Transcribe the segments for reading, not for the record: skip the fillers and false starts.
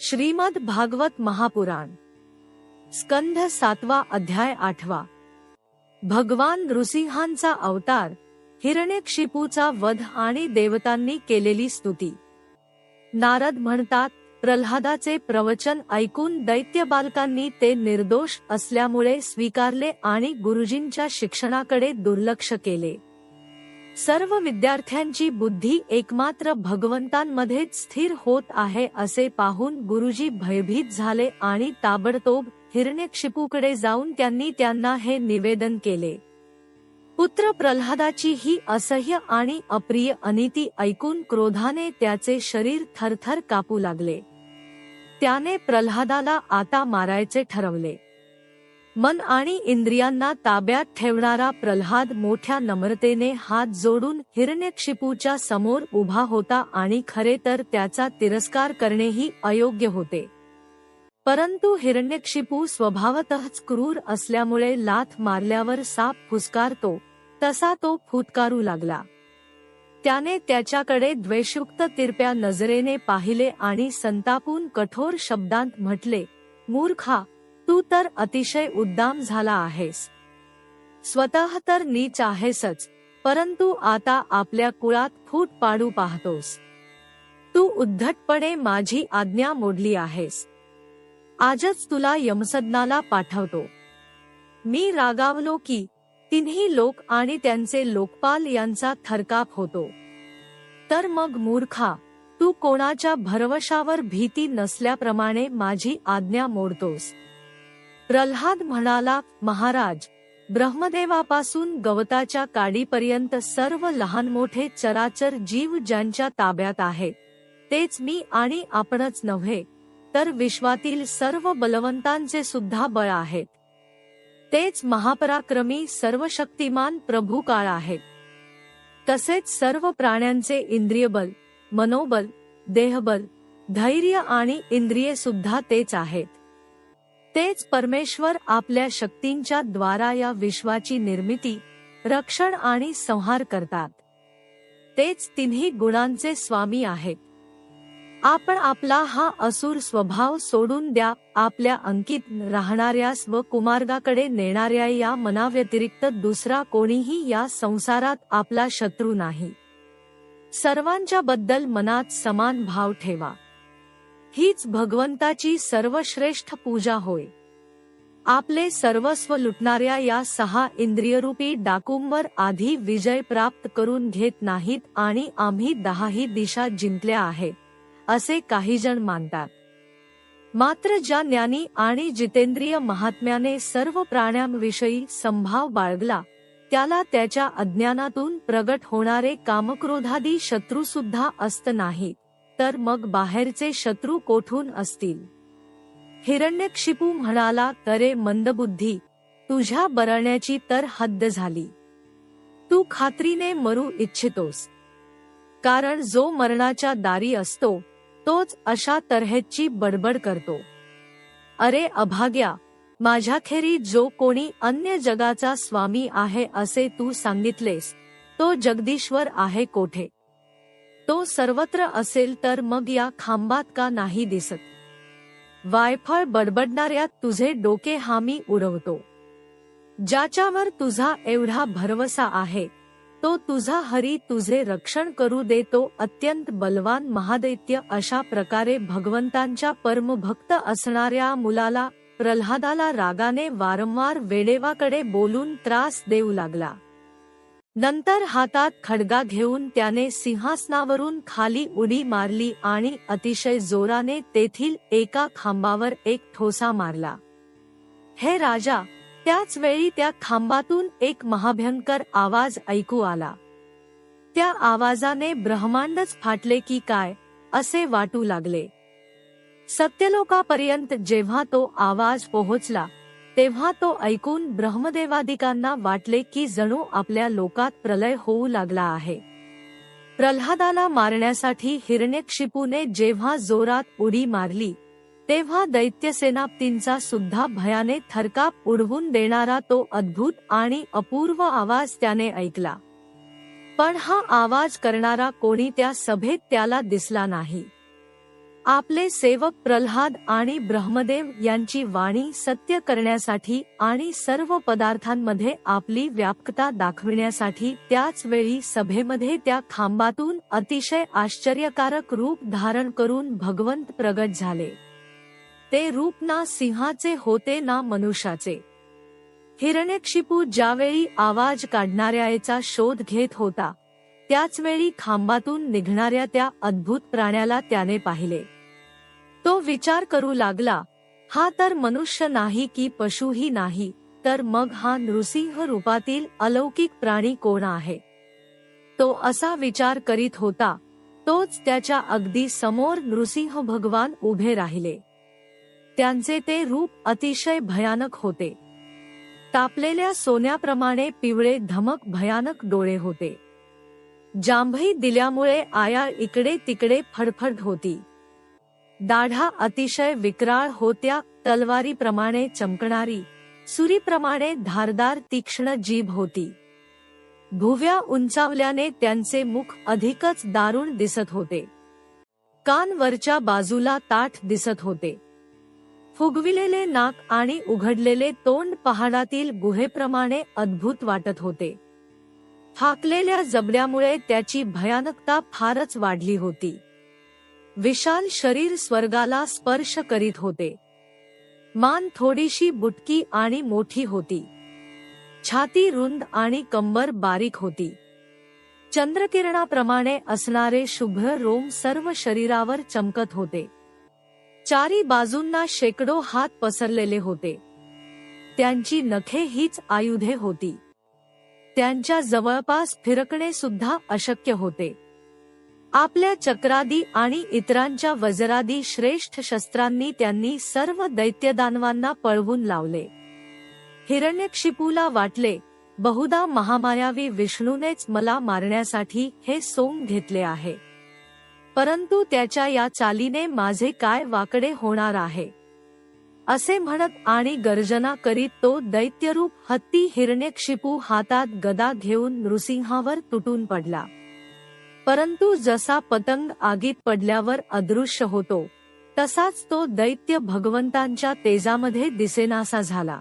श्रीमद भागवत महापुराण स्कंध 7 अध्याय 8। भगवान नृसिंहांचा अवतार, हिरण्यकशिपूचा वध आणि देवतांनी केलेली स्तुती। नारद म्हणतात, प्रल्हादाचे प्रवचन ऐकून दैत्य बालकांनी ते निर्दोष असल्यामुळे स्वीकारले आणि गुरुजींच्या शिक्षणाकडे दुर्लक्ष केले। सर्व विद्यार्थ्यांची बुद्धी एकमात्र भगवंतांमध्येच स्थिर होत आहे असे पाहून गुरुजी भयभीत झाले आणि ताबडतोब हिरण्यकशिपूकडे जाऊन त्यांना हे निवेदन केले। पुत्र प्रल्हादाची ही असह्य आणि अप्रिय अनिती ऐकून क्रोधाने त्याचे शरीर थरथर कापू लागले। त्याने प्रल्हादाला आता मारायचे ठरवले। मन आणि इंद्रियांना ताब्यात ठेवणारा प्रल्हाद मोठ्या नम्रतेने हात जोडून हिरण्यकशिपूच्या समोर उभा होता आणि खरे तर त्याचा तिरस्कार करणेही अयोग्य होते। परंतु हिरण्यकशिपू स्वभावतःच क्रूर असल्यामुळे लाथ मारल्यावर साप फुसकारतो तसा तो फुटकारू लागला। त्याने त्याच्याकडे द्वेषयुक्त तिरप्या नजरेने पाहिले आणि संतापून कठोर शब्दांत म्हटले, मूर्खा, तू तर अतिशय उद्दाम झाला आहेस। स्वतः तर नीच आहेसच, परंतु आता आपल्या कुळात फूट पाडू पाहतोस। तू उद्धटपणे माझी आज्ञा मोडली आहेस। आजच तुला यमसदनाला पाठवतो। मी रागावलो की तिन्ही लोक आणि त्यांचे लोकपाल यांचा थरकाप होतो। तर मग मूर्खा, तू कोणाच्या भरवशावर भीती नसल्याप्रमाणे माझी आज्ञा मोडतोस। प्रल्हाद म्हणाला, महाराज, ब्रह्मदेवापासून गवताच्या काडीपर्यंत सर्व लहान मोठे चराचर जीव ज्यांच्या ताब्यात आहेत, तेच मी आणि आपणच नव्हे तर विश्वातील सर्व बलवंतांचे सुद्धा बळ आहेत। तेच महापराक्रमी सर्वशक्तिमान प्रभू काळ आहेत। तसेच सर्व प्राण्यांचे इंद्रियबल, मनोबल, देहबल, धैर्य आणि इंद्रिये सुद्धा तेच आहेत। तेच परमेश्वर आपल्या शक्तींच्या द्वारा या विश्वाची निर्मिती, रक्षण आणि संहार करतात। तेच तिन्ही गुणांचे स्वामी आहेत। आपण आपला हा असुर स्वभाव सोडून द्या। आपल्या अंकित राहणाऱ्यास व कुमार्गाकडे नेणाऱ्या या मनाव्यतिरिक्त दुसरा कोणीही या संसारात आपला शत्रू नाही। सर्वांच्या बद्दल मनात समान भाव ठेवा। हीच भगवंताची सर्वश्रेष्ठ पूजा होय। आपले सर्वस्व लुटणाऱ्या या 6 इंद्रियरूपी डाकूंवर आधी विजय प्राप्त करून घेत नाहीत आणि आम्ही 10ही दिशा जिंकल्या आहेत असे काही जण मानतात। मात्र ज्या ज्ञानी आणि जितेंद्रिय महात्म्याने सर्व प्राण्यांविषयी संभाव बाळगला, त्याला त्याच्या अज्ञानातून प्रगट होणारे कामक्रोधादी शत्रू सुद्धा असत नाहीत, तर मग बाहेरचे शत्रू कोठून असतील। हिरण्यकशिपू म्हणाला, अरे मंदबुद्धी, तुझ्या बरळण्याची तर हद्द झाली। तू खात्रीने मरू इच्छितोस, कारण जो मरणाच्या दारी असतो तोच अशा तऱ्हेची बडबड करतो। अरे अभाग्या, माझ्याखेरी जो कोणी अन्य जगाचा स्वामी आहे असे तू सांगितलेस, तो जगदीश्वर आहे कोठे? तो सर्वत्र असेल तर मग या खांबात का नाही दिसत? वायफळ बडबडणाऱ्या तुझे डोके हामी उडवतो। ज्याच्यावर तुझा एवढा भरवसा आहे, तो तुझा हरी तुझे रक्षण करू दे। तो अत्यंत बलवान महादैत्य अशा प्रकारे भगवंतांच्या परमभक्त असणाऱ्या मुलाला, प्रल्हादाला रागाने वारंवार वेडेवाकडे बोलून त्रास देऊ लागला। नंतर हातात खड्गा घेऊन त्याने सिंहासनावरून खाली उडी मारली आणि अतिशय जोराने तेथील एका खांबावर एक ठोसा मारला। हे राजा, त्याच वेळी त्या खांबातून एक महाभयंकर आवाज ऐकू आला। त्या आवाजाने ब्रह्मांडच फाटले की काय असे वाटू लागले। सत्यलोकापर्यंत जेव्हा तो आवाज पोहोचला, तेव्हा तो ऐकून ब्रह्मदेवादिकांना वाटले की जणू आपल्या लोकात प्रलय होऊ लागला आहे। प्रल्हादाला मारण्यासाठी हिरण्यकशिपूने जेव्हा जोरात उडी मारली, तेव्हा दैत्यसेनापतींचा सुद्धा भयाने थरकाप उडवून देणारा तो अद्भुत आणि अपूर्व आवाज त्याने ऐकला। पण हा आवाज करणारा कोणी त्या सभेत त्याला दिसला नाही। आपले सेवक प्रल्हाद आणि ब्रह्मदेव यांची वाणी सत्य करण्यासाठी आणि सर्व पदार्थांमध्ये आपली व्यापकता दाखविण्यासाठी त्याच वेळी सभेमध्ये त्या खांबातून अतिशय आश्चर्यकारक रूप धारण करून भगवंत प्रगट झाले. ते रूप ना सिंहाचे होते ना मनुष्याचे. हिरण्यकशिपू ज्यावेळी आवाज काढणाऱ्याचा शोध घेत होता, त्याचवेळी खांबातून निघणाऱ्या त्या अद्भुत प्राण्याला त्याने पाहिले. तो विचार करू लागला, हा तर मनुष्य नाही की पशुही नाही, तर मग हा नृसिंह रूपातील अलौकिक प्राणी कोण आहे? तो असा विचार करीत होता, तोच त्याच्या अगदी समोर नृसिंह भगवान उभे राहिले. त्यांचे ते रूप अतिशय भयानक होते. तापलेल्या सोन्याप्रमाणे पिवळे धमक भयानक डोळे होते. जांभई दिल्यामुळे आयाळ इकडे तिकडे फडफडत होती. दाढा अतिशय विक्राळ होत्या, तलवारीप्रमाणे चमकणारी, सुरीप्रमाणे धारदार तीक्ष्ण जीभ होती. भुवया उंचावल्याने त्यांचे मुख अधिकच दारुण दिसत होते. कान वरच्या बाजूला ताठ दिसत होते. फुगविलेले नाक आणि उघडलेले तोंड पहाडातील गुहेप्रमाणे अद्भुत वाटत होते. फाकलेल्या जबड्यामुळे त्याची भयानकता फारच वाढली होती. विशाल शरीर स्वर्गाला स्पर्श करीत होते. मान थोडीशी बुटकी आणि मोठी होती. छाती रुंद आणि कंबर बारीक होती. चंद्रकिरणाप्रमाणे असणारे शुभ्र रोम सर्व शरीरावर चमकत होते. चारी बाजूंना शेकडो हात पसरलेले होते. त्यांची नखे हीच आयुधे होती. त्यांच्या जवळपास फिरकणे सुद्धा अशक्य होते. आपल्या चक्रादी आणि इतरांच्या वज्रादी श्रेष्ठ शस्त्रांनी त्यांनी सर्व दैत्यदानवांना पळवून लावले. हिरण्यकशिपूला वाटले, बहुधा महामायावी विष्णूनेच मला मारण्यासाठी हे सोंग घेतले आहे. परंतु त्याच्या या चालीने माझे काय वाकडे होणार आहे, असे म्हणत आणि गर्जना करीत तो दैत्यरूप हत्ती हिरण्यकशिपू हातात गदा घेऊन नृसिंहावर तुटून पडला. परंतु जसा पतंग आगीत पडल्यावर अदृश्य होतो, तसाच तो दैत्य भगवंतांच्या तेजामध्ये दिसेनासा झाला.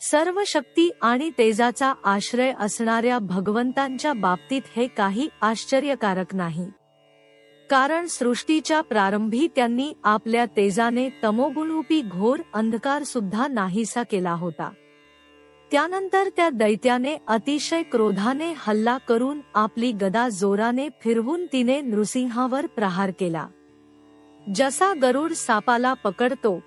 सर्व शक्ती आणि तेजाचा आश्रय असणाऱ्या भगवंतांच्या बाबतीत हे काही आश्चर्यकारक नाही. कारण सृष्टीच्या प्रारंभी त्यांनी आपल्या तेजाने तमोगुणरूपी घोर अंधकार सुद्धा नाहीसा केला होता. त्यानंतर त्या दैत्याने अतिशय क्रोधाने हल्ला करून आपली गदा जोराने फिरवून तिने नृसिंहावर प्रहार केला. जसा गरुड सापाला पकडतो,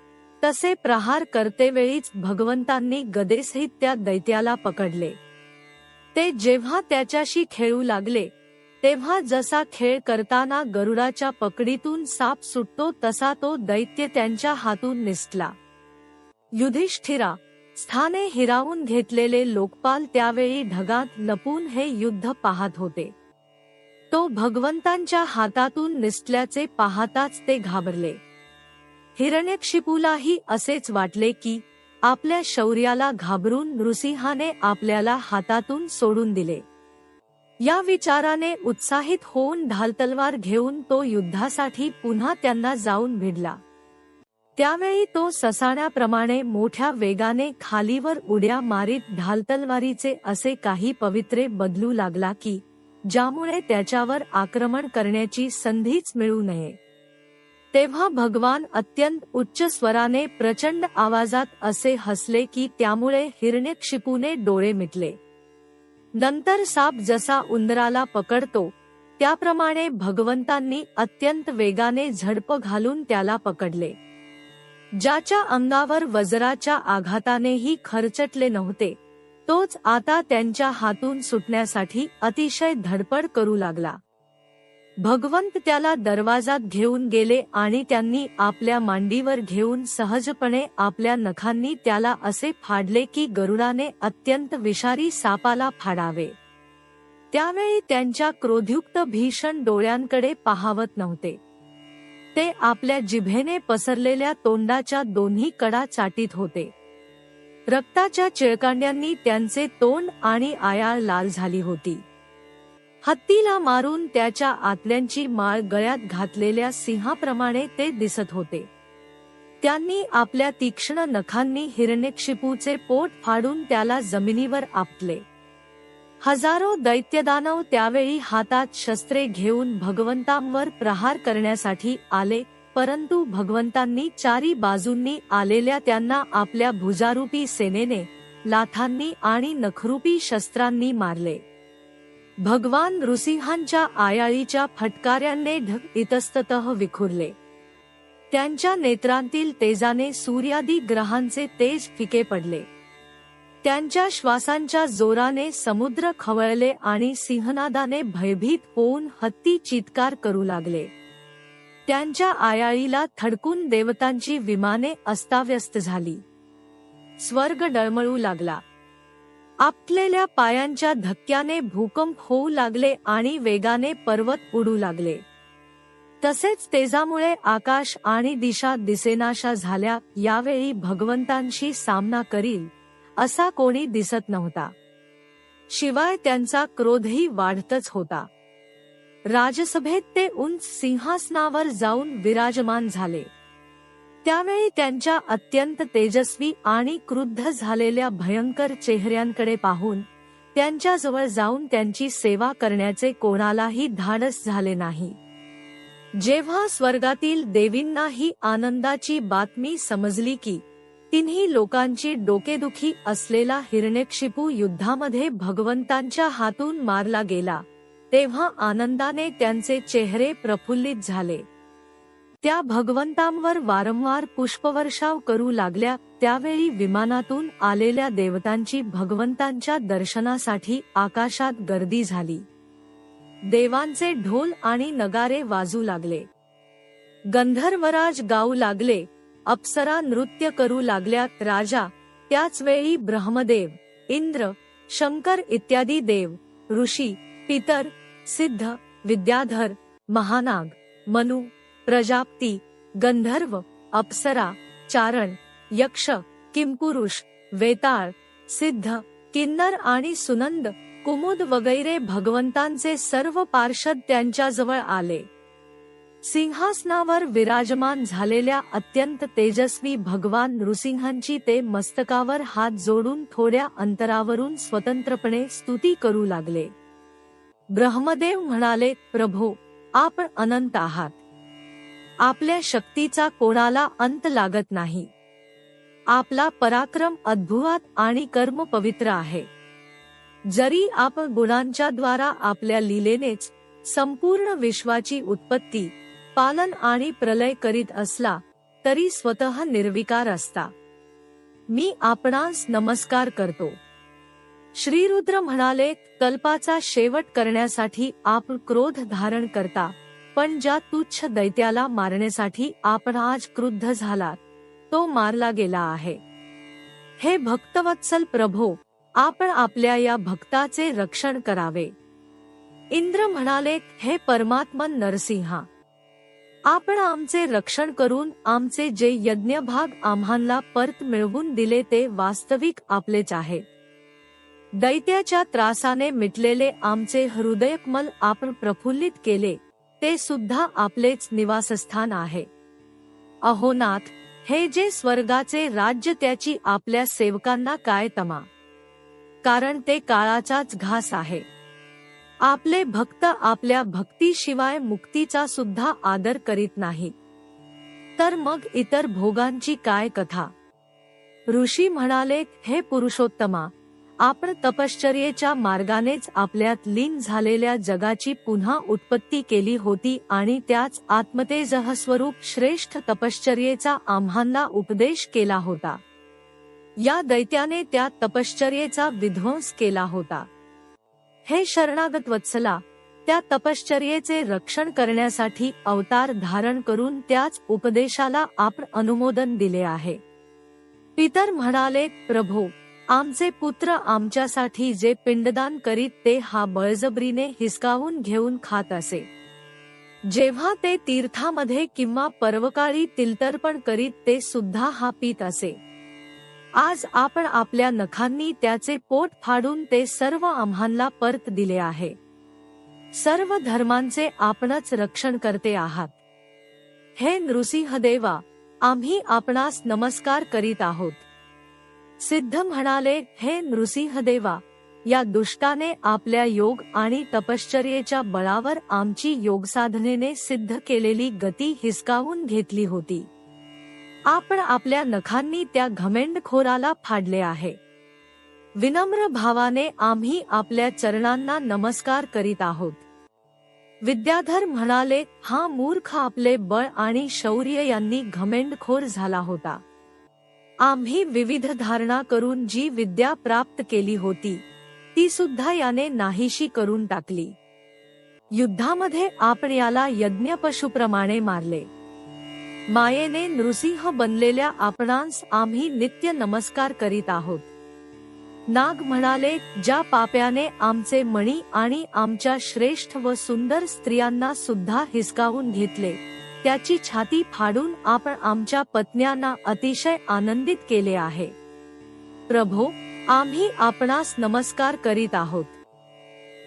तसे प्रहार करतेवेळीच भगवंतांनी गदेसहित त्या दैत्याला पकडले. ते जेव्हा त्याच्याशी खेळू लागले, तेव्हा जसा खेळ करताना गरुडाच्या पकडीतून साप सुटतो तसा तो दैत्य त्यांच्या हातून निसटला. युधिष्ठिरा, स्थाने हिरावून घेतलेले लोकपाल त्यावेळी ढगात लपून हे युद्ध पाहत होते. तो भगवंतांच्या हातातून निसटल्याचे पाहताच ते घाबरले. हिरण्यकशिपूलाही असेच वाटले की आपल्या शौर्याला घाबरून नृसिंहाने आपल्याला हातातून सोडून दिले. या विचाराने उत्साहित होऊन ढालतलवार घेऊन तो युद्धासाठी पुन्हा त्यांना जाऊन भिडला. त्यावेळी तो ससाण्याप्रमाणे मोठ्या वेगाने खालीवर उड्या मारीत ढालतलवारीचे असे काही पवित्रे बदलू लागला की ज्यामुळे त्याच्यावर आक्रमण करण्याची संधीच मिळू नये. तेव्हा भगवान अत्यंत उच्च स्वराने प्रचंड आवाजात असे हसले की त्यामुळे हिरण्यकशिपूने डोळे मिटले. नंतर साप जसा उंदराला पकडतो, त्याप्रमाणे भगवंतांनी अत्यंत वेगाने झडप घालून त्याला पकडले. ज्याच्या अंगावर वज्राच्या आघातानेही खरचटले नव्हते, तोच आता त्यांच्या हातून सुटण्यासाठी अतिशय धडपड करू लागला. भगवंत त्याला दरवाजात घेऊन गेले आणि त्यांनी आपल्या मांडीवर घेऊन सहजपणे आपल्या नखांनी त्याला असे फाडले की गरुडाने अत्यंत विषारी सापाला फाडावे. त्यावेळी त्यांच्या क्रोधयुक्त भीषण डोळ्यांकडे पाहावत नव्हते. ते आपल्या जिभेने पसरलेल्या तोंडाच्या दोन्ही कडा चाटीत होते. रक्ताच्या चिळकांड्यांनी त्यांचे तोंड आणि आयाळ लाल झाली होती. हत्तीला मारून त्याच्या आतल्यांची माळ गळ्यात घातलेल्या सिंहाप्रमाणे ते दिसत होते. त्यांनी आपल्या तीक्ष्ण नखांनी हिरण्यकशिपूचे पोट फाडून त्याला जमिनीवर आपटले. हजारो दैत्यदानव त्यावेळी हातात शस्त्रे घेऊन भगवंतांवर प्रहार करण्यासाठी आले, परंतु भगवंतांनी चारी बाजूंनी आलेल्या त्यांना आपल्या भुजारूपी सेनेने, लाथांनी आणि नखरूपी शस्त्रांनी मारले. भगवान नृसिंहांच्या आयाळीच्या फटकाऱ्यांनी ढग इतस्ततः विखुरले. त्यांच्या नेत्रांतील तेजाने सूर्यादी ग्रहांचे तेज फिके पडले. त्यांच्या श्वासांच्या जोराने समुद्र खवळले आणि सिंहनादाने भयभीत होऊन हत्ती चित्कार करू लागले. त्यांच्या आयाळीला थडकून देवतांची विमाने अस्ताव्यस्त झाली. स्वर्ग डळमळू लागला. आपटलेल्या पायांच्या धक्क्याने भूकंप होऊ लागले आणि वेगाने पर्वत उडू लागले. तसेच तेजामुळे आकाश आणि दिशा दिसेनाशा झाल्या. यावेळी भगवंतांशी सामना करील असा कोणी दिसत नव्हता. शिवाय त्यांचा क्रोधही वाढतच होता. राजसभेत ते उंच सिंहासनावर जाऊन विराजमान झाले. त्यावेळी त्यांच्या अत्यंत तेजस्वी आणि क्रुद्ध झालेल्या भयंकर चेहऱ्यांकडे पाहून त्यांच्याजवळ जाऊन त्यांची सेवा करण्याचे कोणालाही धाडस झाले नाही. जेव्हा स्वर्गातील देवींना ही आनंदाची बातमी समजली की तिन्ही लोकांची डोकेदुखी असलेला हिरण्यकशिपू युद्धामध्ये भगवंतांच्या हातून मारला गेला, तेव्हा आनंदाने त्यांचे चेहरे प्रफुल्लित झाले. त्या भगवंतांवर वारंवार पुष्पवर्षाव करू लागल्या. त्यावेळी विमानातून आलेल्या देवतांची भगवंतांच्या दर्शनासाठी आकाशात गर्दी झाली. देवांचे ढोल आणि नगारे वाजू लागले. गंधर्वराज गाऊ लागले. अप्सरा नृत्य करू लागल्या. राजा, त्याच वेळी ब्रह्मदेव, इंद्र, शंकर इत्यादी देव, ऋषी, पितर, सिद्ध, विद्याधर, महानाग, मनु, प्रजापती, गंधर्व, अप्सरा, चारण, यक्ष, किंपुरुष, वेताळ, सिद्ध, किन्नर आणि सुनंद, कुमुद वगैरे भगवंतांचे सर्व पार्षद त्यांच्याजवळ आले. सिंहासनावर विराजमान झालेल्या अत्यंत तेजस्वी भगवान नृसिंहांची ते मस्तकावर हात जोडून थोड्या अंतरावरून स्वतंत्रपणे स्तुती करू लागले. ब्रह्मदेव म्हणाले, प्रभो, आपण अनंत आहात. आपल्या शक्तीचा कोणाला अंत लागत नाही. आपला पराक्रम अद्भुत आणि कर्म पवित्र आहे. जरी आपण गुणांच्या द्वारा आपल्या लीलेनेच संपूर्ण विश्वाची उत्पत्ती, पालन आणि प्रलय करीत असला तरी स्वतः निर्विकार असता. मी आपणास नमस्कार करतो. श्रीरुद्र म्हणाले, कल्पाचा शेवट करण्यासाठी आपण क्रोध धारण करता, पण ज्या तुच्छ दैत्याला मारण्यासाठी आपण आज क्रुद्ध झालात तो मारला गेला आहे. हे भक्तवत्सल प्रभो, आपण आपल्या या भक्ताचे रक्षण करावे. इंद्र म्हणाले, हे परमात्मन नरसिंहा, आपण आमचे रक्षण करून आमचे जे यज्ञभाग आम्हाला परत मिळवून दिले ते वास्तविक आपलेच आहे. दैत्याच्या त्रासाने मिटलेले आमचे हृदयकमल आपण प्रफुल्लित केले, ते सुद्धा आपलेच निवासस्थान आहे. अहो नाथ, हे जे स्वर्गाचे राज्य त्याची आपल्या सेवकांना काय तमा, कारण ते काळाचाच घास आहे. आपले भक्त आपल्या भक्तीशिवाय मुक्तीचा सुद्धा आदर करीत नाहीत, तर मग इतर भोगांची काय कथा. ऋषी म्हणाले, हे पुरुषोत्तमा, आपण तपश्चर्येच्या मार्गानेच आपल्यात लीन झालेल्या जगाची पुन्हा उत्पत्ती केली होती आणि त्याच आत्मतेजः स्वरूप श्रेष्ठ तपश्चर्येचा आम्हाला उपदेश केला होता. या दैत्याने त्या तपश्चर्येचा विध्वंस केला होता. हे शरणागत वत्सला, त्या तपश्चर्येचे रक्षण करण्यासाठी अवतार धारण करून त्याच उपदेशाला आपण अनुमोदन दिले आहे. पितर म्हणाले, प्रभो, आमचे पुत्र आमच्यासाठी जे पिंडदान करीत ते हा बळजबरीने हिसकावून घेऊन खात असे. जेव्हा ते तीर्थामध्ये किंवा पर्वकाळी तिलतर्पण करीत ते सुद्धा हा पीत असे. आज आपण आपल्या नखांनी त्याचे पोट फाडून ते सर्व आम्हाला परत दिले आहे. सर्व धर्मांचे आपणच रक्षण करते आहात. हे नृसिंहदेवा, आम्ही आपणास नमस्कार करीत आहोत. सिद्ध म्हणाले, हे नृसिंहदेवा, या दुष्टाने आपल्या योग आणि तपश्चर्येच्या बळावर आमची योगसाधनेने सिद्ध केलेली गती हिसकावून घेतली होती. आपण आपल्या नखांनी त्या घमेंडखोराला फाडले आहे. विनम्र भावाने आम्ही आपल्या चरणांना नमस्कार करीत आहोत. विद्याधर म्हणाले, हा मूर्ख आपले बळ आणि शौर्य यांनी घमेंडखोर झाला होता. आम्ही विविध धारणा करून जी विद्या प्राप्त केली होती ती सुद्धा याने नाहीशी करून टाकली. युद्धामध्ये आपण याला यज्ञपशुप्रमाणे मारले. मायेने नृसिंह बनलेल्या आपणांस आम्ही नित्य नमस्कार करीत आहोत. नाग म्हणाले, ज्या पाप्याने आमचे मणी आणि आमच्या श्रेष्ठ व सुंदर स्त्रियांना सुद्धा हिसकावून घेतले, त्याची छाती फाडून आपण आमच्या पत्न्यांना अतिशय आनंदित केले आहे. प्रभो, आम्ही आपणास नमस्कार करीत आहोत.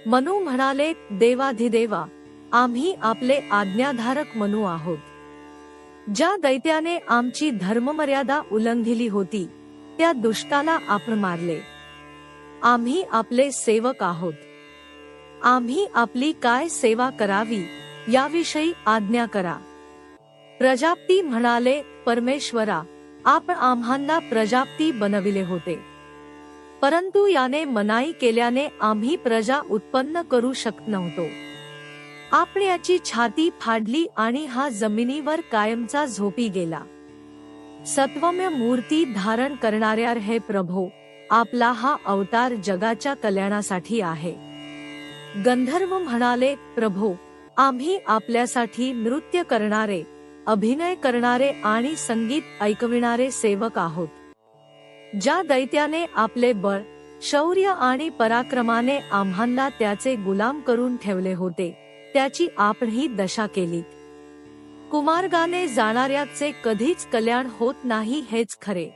मनु म्हणाले, देवाधिदेवा, आम्ही आपले आज्ञाधारक मनु आहोत. ज्या दैत्याने आमची धर्ममर्यादा उल्लंघिली होती त्या दुष्टाला आपण मारले. आम्ही आपले सेवक आहोत. आम्ही आपली काय सेवा करावी याविषयी आज्ञा करा. प्रजापती म्हणाले, परमेश्वरा, आपण आम्हांना प्रजापती बनविले होते, परंतु याने मनाई केल्याने आम्ही प्रजा उत्पन्न करू शकत नव्हतो. आपण याची छाती फाडली आणि हा जमिनीवर कायमचा झोपी गेला. सत्वम्य मूर्ती धारण करणाऱ्या हे प्रभो, आपला हा अवतार जगाच्या कल्याणासाठी आहे. गंधर्व म्हणाले, प्रभो, आम्ही आपल्यासाठी नृत्य करणारे, अभिनय करणारे आणि संगीत ऐकविणारे सेवक आहोत. ज्या दैत्याने आपले बळ, शौर्य आणि पराक्रमाने आम्हांना त्याचे गुलाम करून ठेवले होते, त्याची आपणही दशा केलीत. कुमार्गाने जाणाऱ्याचे कधीच कल्याण होत नाही हेच खरे.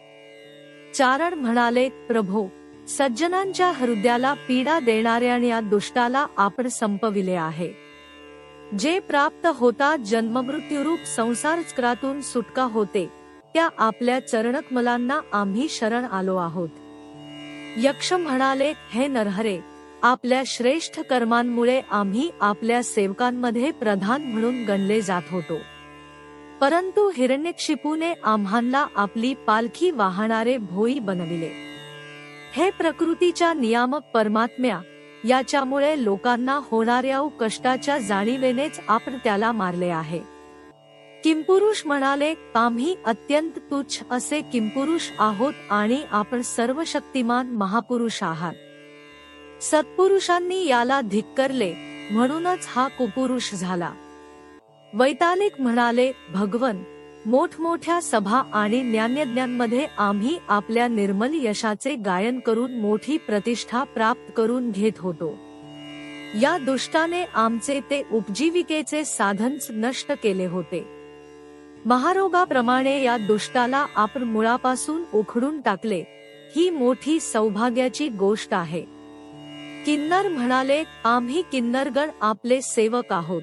चारण म्हणाले, प्रभो, सज्जनांच्या हृदयाला पीडा देणाऱ्या या दुष्टाला आपण संपविले आहे. जे प्राप्त होता जन्ममृत्यूरूप संसार चक्रातून सुटका होते, त्या आपल्या चरणकमलांना आम्ही शरण आलो आहोत. यक्ष म्हणाले, हे नरहरे, आपल्या श्रेष्ठ कर्मांमुळे आम्ही आपल्या सेवकांमध्ये प्रधान म्हणून गणले जात होतो, परंतु हिरण्यकशिपूने आम्हांना आपली पालखी वाहणारे भोई बनविले. हे प्रकृतीच्या नियामक परमात्म्या, याच्यामुळे लोकांना होणाऱ्या कष्टाच्या जाणीवेनेच आपण त्याला मारले आहे. किंपुरुष म्हणाले, आम्ही अत्यंत तुच्छ असे किंपुरुष आहोत आणि आपण सर्वशक्तिमान महापुरुष आहात. सत्पुरुषांनी याला धिक्करले म्हणूनच हा कुपुरुष झाला. वैतालिक म्हणाले, भगवन, मोठमोठ्या सभा आणि ज्ञानयज्ञांमध्ये आम्ही आपल्या निर्मल यशाचे गायन करून मोठी प्रतिष्ठा प्राप्त करून घेत होतो. या दुष्टाने आमचे ते उपजीविकेचे साधनच नष्ट केले होते. महारोगाप्रमाणे या दुष्टाला आपण मुळापासून उखडून टाकले, ही मोठी सौभाग्याची गोष्ट आहे. किन्नर म्हणाले, आम्ही किन्नरगण आपले सेवक आहोत.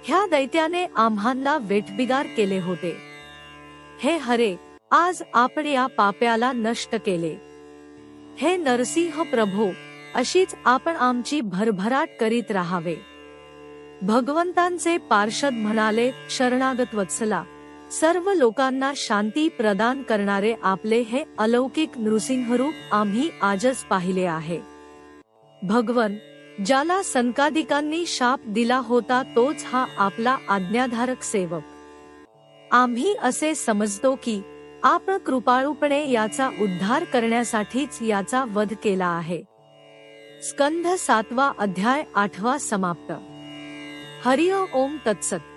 ह्या दैत्याने आम्हांना वेठबिगार केले होते. हे हरे, आज आपण या पाप्याला नष्ट केले. हे नरसिंह प्रभो, अशीच आपण आमची भरभराट करीत राहावे. भगवंतांचे पार्षद म्हणाले, शरणागत वत्सला, सर्व लोकांना शांती प्रदान करणारे आपले हे अलौकिक नृसिंहरूप आम्ही आजच पाहिले आहे. भगवन, ज्याला संकादिकांनी शाप दिला होता तोच हा आपला आज्ञाधारक सेवक. आम्ही असे समजतो की आपण कृपाळूपणे याचा उद्धार करण्यासाठीच याचा वध केला आहे. स्कंध 7 अध्याय 8 समाप्त. हरि ओम तत्सत.